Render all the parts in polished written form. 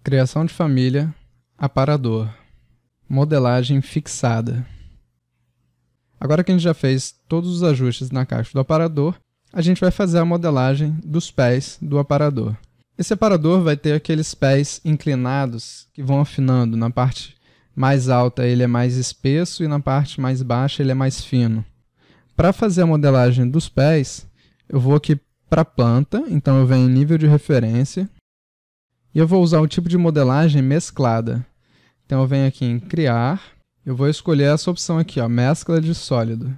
Criação de família, aparador, modelagem fixada. Agora que a gente já fez todos os ajustes na caixa do aparador, a gente vai fazer a modelagem dos pés do aparador. Esse aparador vai ter aqueles pés inclinados que vão afinando. Na parte mais alta ele é mais espesso e na parte mais baixa ele é mais fino. Para fazer a modelagem dos pés, eu vou aqui para a planta, então eu venho em nível de referência. E eu vou usar o tipo de modelagem mesclada. Então eu venho aqui em criar, eu vou escolher essa opção aqui, ó, mescla de sólido.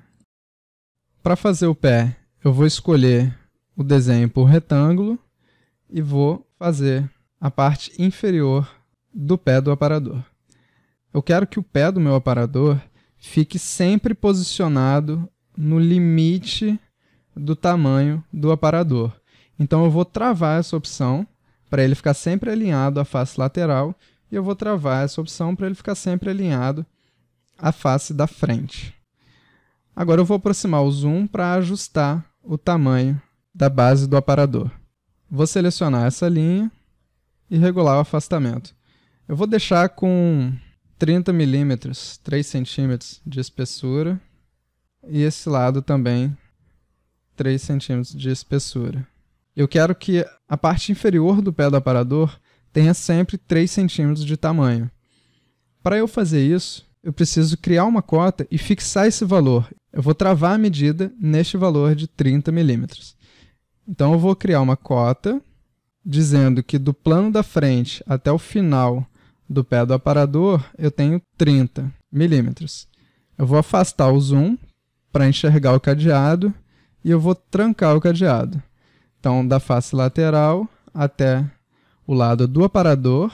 Para fazer o pé, eu vou escolher o desenho por retângulo e vou fazer a parte inferior do pé do aparador. Eu quero que o pé do meu aparador fique sempre posicionado no limite do tamanho do aparador. Então eu vou travar essa opção para ele ficar sempre alinhado à face lateral, e eu vou travar essa opção para ele ficar sempre alinhado à face da frente. Agora eu vou aproximar o zoom para ajustar o tamanho da base do aparador. Vou selecionar essa linha e regular o afastamento. Eu vou deixar com 30 mm, 3 cm de espessura, e esse lado também 3 cm de espessura. Eu quero que a parte inferior do pé do aparador tenha sempre 3 centímetros de tamanho. Para eu fazer isso, eu preciso criar uma cota e fixar esse valor. Eu vou travar a medida neste valor de 30 milímetros. Então eu vou criar uma cota dizendo que do plano da frente até o final do pé do aparador eu tenho 30 milímetros. Eu vou afastar o zoom para enxergar o cadeado e eu vou trancar o cadeado. Então, da face lateral até o lado do aparador.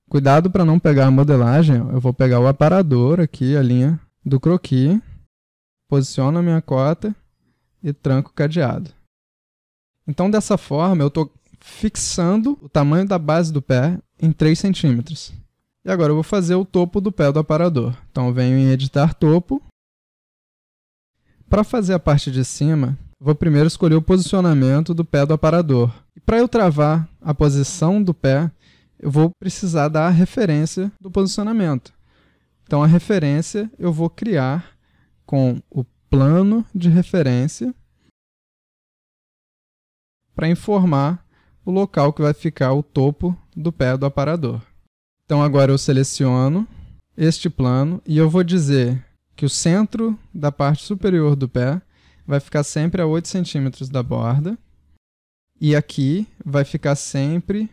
Cuidado para não pegar a modelagem. Eu vou pegar o aparador aqui, a linha do croquis. Posiciono a minha cota e tranco o cadeado. Então, dessa forma, eu estou fixando o tamanho da base do pé em 3 centímetros. E agora eu vou fazer o topo do pé do aparador. Então, eu venho em editar topo. Para fazer a parte de cima, vou primeiro escolher o posicionamento do pé do aparador. E para eu travar a posição do pé, eu vou precisar da referência do posicionamento. Então, a referência eu vou criar com o plano de referência para informar o local que vai ficar o topo do pé do aparador. Então, agora eu seleciono este plano e eu vou dizer que o centro da parte superior do pé vai ficar sempre a 8 centímetros da borda e aqui vai ficar sempre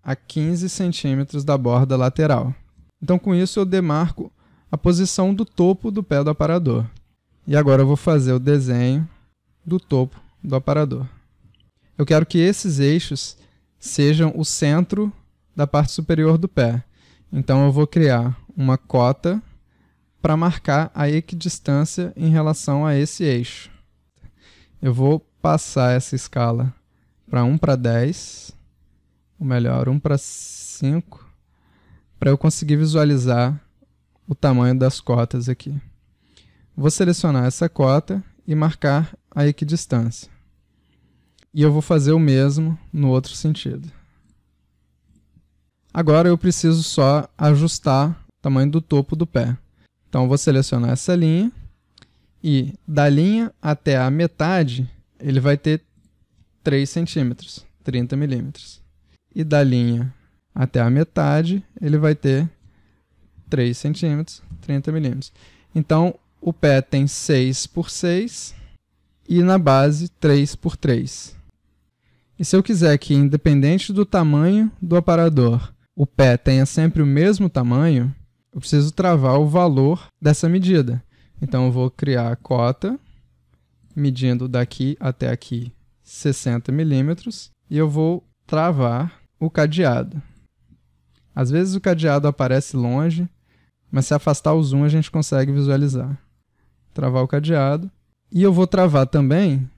a 15 centímetros da borda lateral. Então, com isso, eu demarco a posição do topo do pé do aparador. E agora eu vou fazer o desenho do topo do aparador. Eu quero que esses eixos sejam o centro da parte superior do pé. Então, eu vou criar uma cota para marcar a equidistância em relação a esse eixo. Eu vou passar essa escala para 1:10, ou melhor, 1:5, para eu conseguir visualizar o tamanho das cotas aqui. Vou selecionar essa cota e marcar a equidistância. E eu vou fazer o mesmo no outro sentido. Agora eu preciso só ajustar o tamanho do topo do pé. Então, eu vou selecionar essa linha e da linha até a metade ele vai ter 3 centímetros, 30 milímetros. E da linha até a metade ele vai ter 3 centímetros, 30 milímetros. Então, o pé tem 6 por 6 e na base 3 por 3. E se eu quiser que, independente do tamanho do aparador, o pé tenha sempre o mesmo tamanho, eu preciso travar o valor dessa medida. Então, eu vou criar a cota, medindo daqui até aqui 60 milímetros, e eu vou travar o cadeado. Às vezes o cadeado aparece longe, mas se afastar o zoom a gente consegue visualizar. Travar o cadeado. E eu vou travar também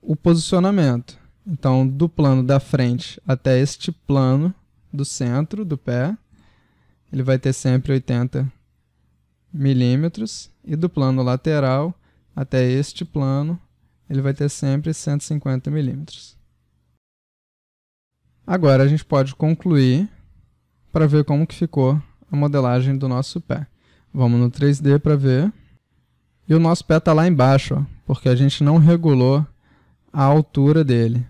o posicionamento. Então, do plano da frente até este plano do centro do pé, ele vai ter sempre 80 milímetros. E do plano lateral até este plano, ele vai ter sempre 150 milímetros. Agora a gente pode concluir para ver como que ficou a modelagem do nosso pé. Vamos no 3D para ver. E o nosso pé está lá embaixo, ó, porque a gente não regulou a altura dele.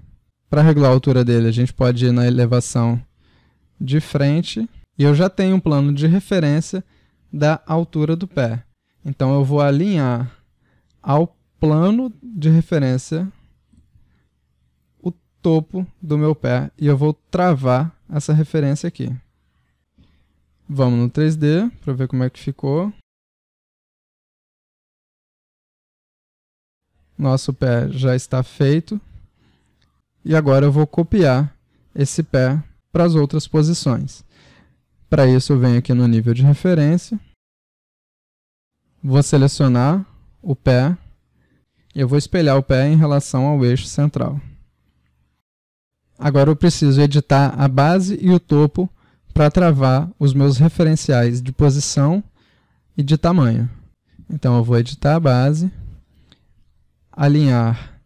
Para regular a altura dele, a gente pode ir na elevação de frente. E eu já tenho um plano de referência da altura do pé. Então eu vou alinhar ao plano de referência o topo do meu pé e eu vou travar essa referência aqui. Vamos no 3D para ver como é que ficou. Nosso pé já está feito. E agora eu vou copiar esse pé para as outras posições. Para isso eu venho aqui no nível de referência. Vou selecionar o pé. E eu vou espelhar o pé em relação ao eixo central. Agora eu preciso editar a base e o topo para travar os meus referenciais de posição e de tamanho. Então eu vou editar a base, alinhar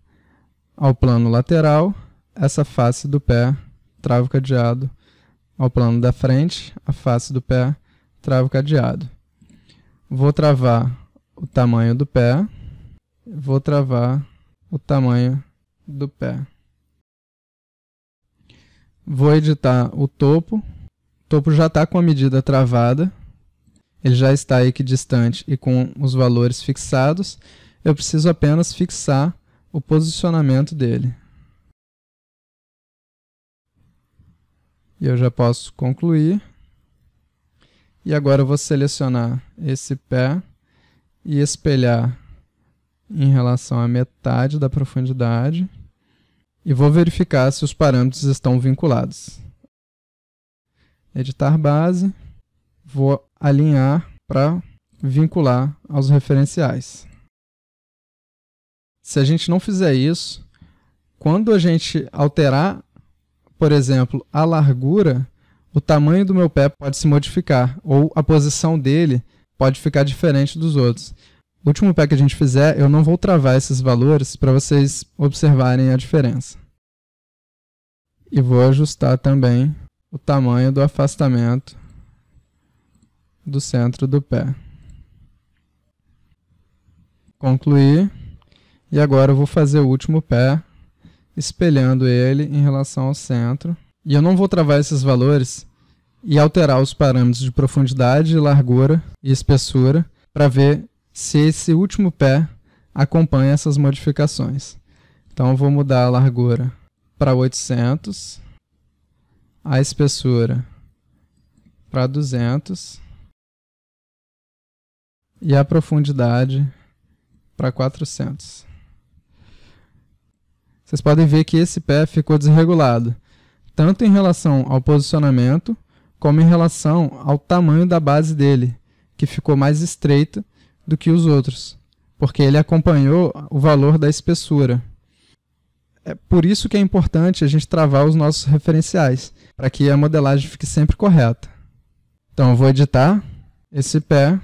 ao plano lateral essa face do pé, travo cadeado, ao plano da frente, a face do pé, travo cadeado. Vou travar o tamanho do pé, vou travar o tamanho do pé. Vou editar o topo. O topo já está com a medida travada. Ele já está equidistante e com os valores fixados. Eu preciso apenas fixar o posicionamento dele. E eu já posso concluir. E agora eu vou selecionar esse pé e espelhar em relação à metade da profundidade. E vou verificar se os parâmetros estão vinculados. Editar base. Vou alinhar para vincular aos referenciais. Se a gente não fizer isso, quando a gente alterar, por exemplo, a largura, o tamanho do meu pé pode se modificar, ou a posição dele pode ficar diferente dos outros. O último pé que a gente fizer, eu não vou travar esses valores para vocês observarem a diferença. E vou ajustar também o tamanho do afastamento do centro do pé. Concluir. E agora eu vou fazer o último pé, espelhando ele em relação ao centro. E eu não vou travar esses valores e alterar os parâmetros de profundidade, largura e espessura para ver se esse último pé acompanha essas modificações. Então eu vou mudar a largura para 800, a espessura para 200 e a profundidade para 400. Vocês podem ver que esse pé ficou desregulado, tanto em relação ao posicionamento, como em relação ao tamanho da base dele, que ficou mais estreita do que os outros, porque ele acompanhou o valor da espessura. É por isso que é importante a gente travar os nossos referenciais, para que a modelagem fique sempre correta. Então eu vou editar esse pé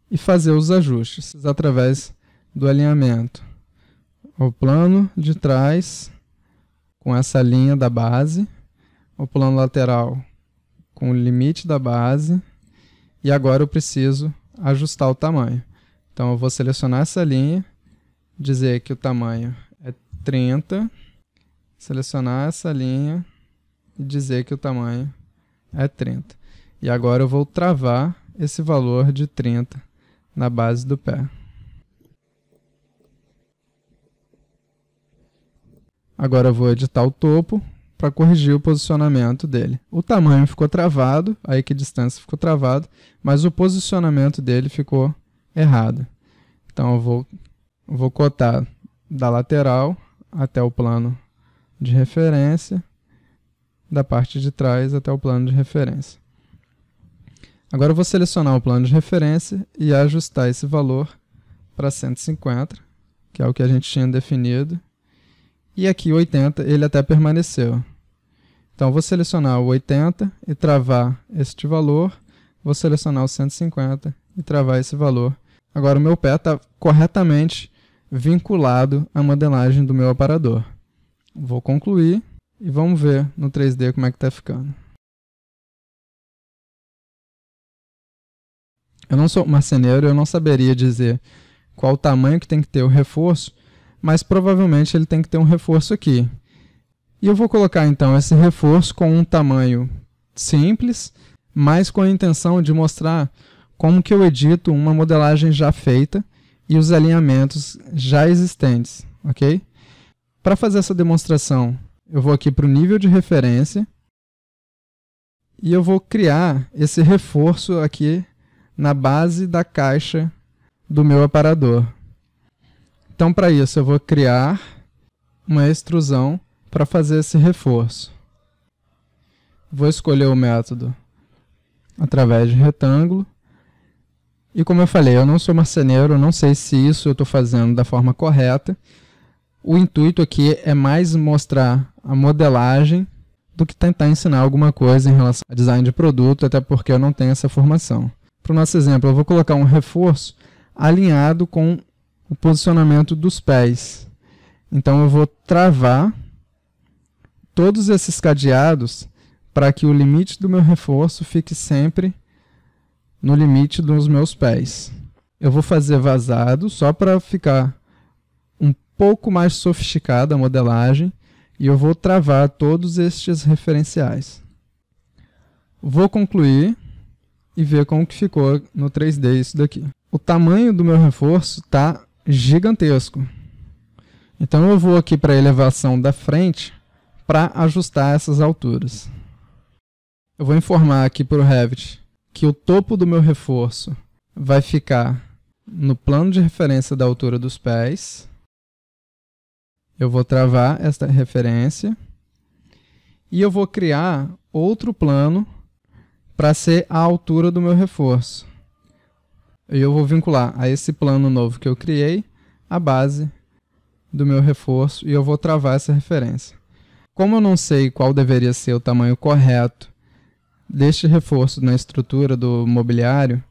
e fazer os ajustes através do alinhamento. O plano de trás com essa linha da base, o plano lateral com o limite da base, e agora eu preciso ajustar o tamanho. Então eu vou selecionar essa linha, dizer que o tamanho é 30, selecionar essa linha e dizer que o tamanho é 30. E agora eu vou travar esse valor de 30 na base do pé. Agora eu vou editar o topo para corrigir o posicionamento dele. O tamanho ficou travado, a equidistância ficou travada, mas o posicionamento dele ficou errado. Então eu vou cotar da lateral até o plano de referência, da parte de trás até o plano de referência. Agora eu vou selecionar o plano de referência e ajustar esse valor para 150, que é o que a gente tinha definido. E aqui 80 ele até permaneceu. Então eu vou selecionar o 80 e travar este valor. Vou selecionar o 150 e travar esse valor. Agora o meu pé está corretamente vinculado à modelagem do meu aparador. Vou concluir e vamos ver no 3D como é que está ficando. Eu não sou marceneiro, eu não saberia dizer qual o tamanho que tem que ter o reforço, mas provavelmente ele tem que ter um reforço aqui. E eu vou colocar então esse reforço com um tamanho simples, mas com a intenção de mostrar como que eu edito uma modelagem já feita e os alinhamentos já existentes, ok? Para fazer essa demonstração, eu vou aqui para o nível de referência e eu vou criar esse reforço aqui na base da caixa do meu aparador. Então, para isso, eu vou criar uma extrusão para fazer esse reforço. Vou escolher o método através de retângulo. E como eu falei, eu não sou marceneiro, eu não sei se isso eu estou fazendo da forma correta. O intuito aqui é mais mostrar a modelagem do que tentar ensinar alguma coisa em relação a design de produto, até porque eu não tenho essa formação. Para o nosso exemplo, eu vou colocar um reforço alinhado com o posicionamento dos pés. Então eu vou travar todos esses cadeados para que o limite do meu reforço fique sempre no limite dos meus pés. Eu vou fazer vazado só para ficar um pouco mais sofisticada a modelagem e eu vou travar todos estes referenciais. Vou concluir e ver como que ficou no 3D isso daqui. O tamanho do meu reforço está gigantesco. Então eu vou aqui para a elevação da frente para ajustar essas alturas. Eu vou informar aqui para o Revit que o topo do meu reforço vai ficar no plano de referência da altura dos pés. Eu vou travar esta referência e eu vou criar outro plano para ser a altura do meu reforço. E eu vou vincular a esse plano novo que eu criei a base do meu reforço e eu vou travar essa referência. Como eu não sei qual deveria ser o tamanho correto deste reforço na estrutura do mobiliário,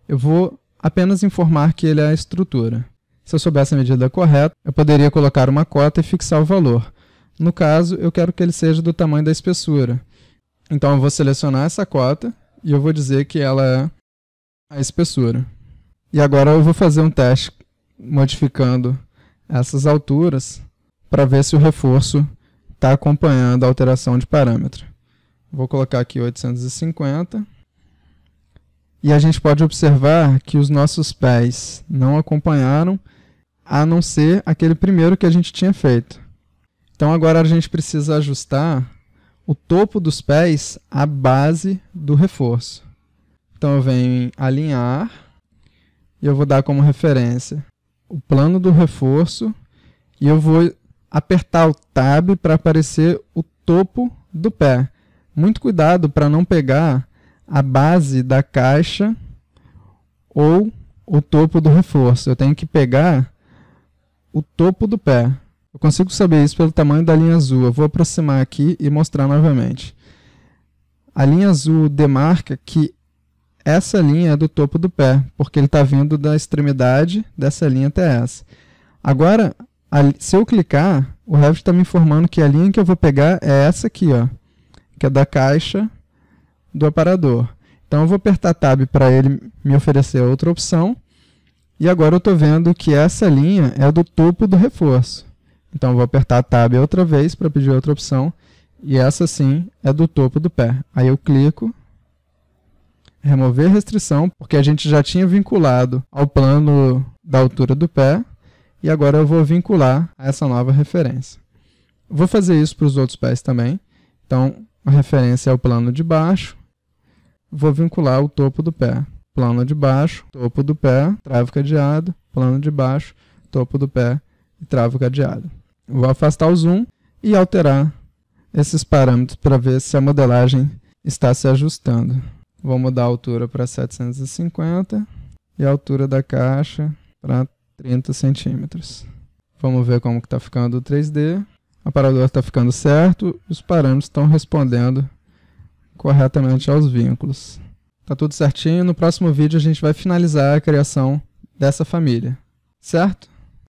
eu vou apenas informar que ele é a estrutura. Se eu soubesse a medida correta, eu poderia colocar uma cota e fixar o valor. No caso, eu quero que ele seja do tamanho da espessura. Então eu vou selecionar essa cota e eu vou dizer que ela é a espessura. E agora eu vou fazer um teste modificando essas alturas para ver se o reforço está acompanhando a alteração de parâmetro. Vou colocar aqui 850. E a gente pode observar que os nossos pés não acompanharam, a não ser aquele primeiro que a gente tinha feito. Então agora a gente precisa ajustar o topo dos pés à base do reforço. Então eu venho em alinhar e eu vou dar como referência o plano do reforço e eu vou apertar o Tab para aparecer o topo do pé. Muito cuidado para não pegar a base da caixa ou o topo do reforço. Eu tenho que pegar o topo do pé. Eu consigo saber isso pelo tamanho da linha azul. Eu vou aproximar aqui e mostrar novamente. A linha azul demarca que essa linha é do topo do pé, porque ele está vindo da extremidade dessa linha até essa. Agora, se eu clicar, o Revit está me informando que a linha que eu vou pegar é essa aqui, ó, que é da caixa do aparador. Então eu vou apertar Tab para ele me oferecer outra opção. E agora eu estou vendo que essa linha é do topo do reforço. Então eu vou apertar Tab outra vez para pedir outra opção. E essa sim é do topo do pé. Aí eu clico, remover restrição, porque a gente já tinha vinculado ao plano da altura do pé. E agora eu vou vincular a essa nova referência. Vou fazer isso para os outros pés também. Então a referência é o plano de baixo. Vou vincular o topo do pé. Plano de baixo, topo do pé, travo cadeado, plano de baixo, topo do pé e travo cadeado. Vou afastar o zoom e alterar esses parâmetros para ver se a modelagem está se ajustando. Vou mudar a altura para 750 e a altura da caixa para 30 centímetros. Vamos ver como está ficando o 3D. O aparador está ficando certo e os parâmetros estão respondendo corretamente aos vínculos. Tá tudo certinho. No próximo vídeo a gente vai finalizar a criação dessa família, certo?